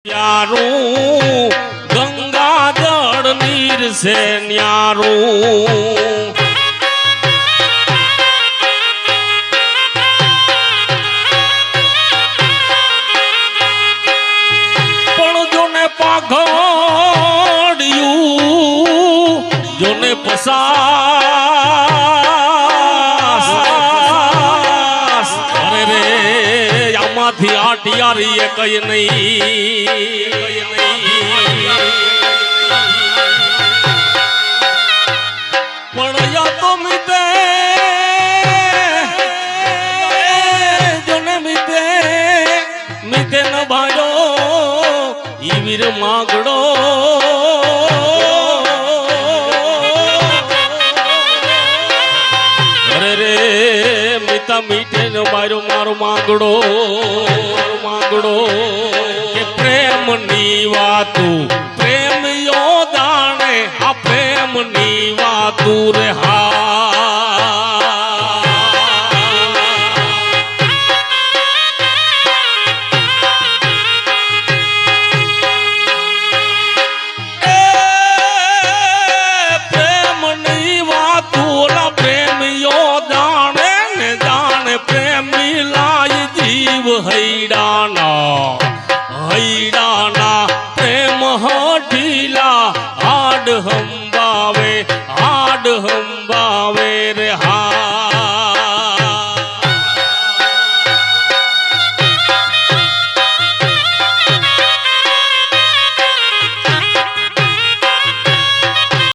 न्यारू गंगा जल नीर से न्यारू पण जोने पाघड़ियू जोने पसास अरे रे आमाथी आटियारी ये कई नहीं पण या तो मिते जोने मिते मिते न भाड़ो ई वीर मागड़ो अरे रे मिता मीठे न भाड़ो मारो मागड़ो मागड़ो के प्रेम नी वातू प्रेम यो दाणे आ प्रेम नी वातू रे हा प्रेम नी वातू ला प्रेम यो दाणे ने दाणे प्रेमी लाई जीव हैडाना हैडाना प्रेम हठीला आड हंबावे रे हा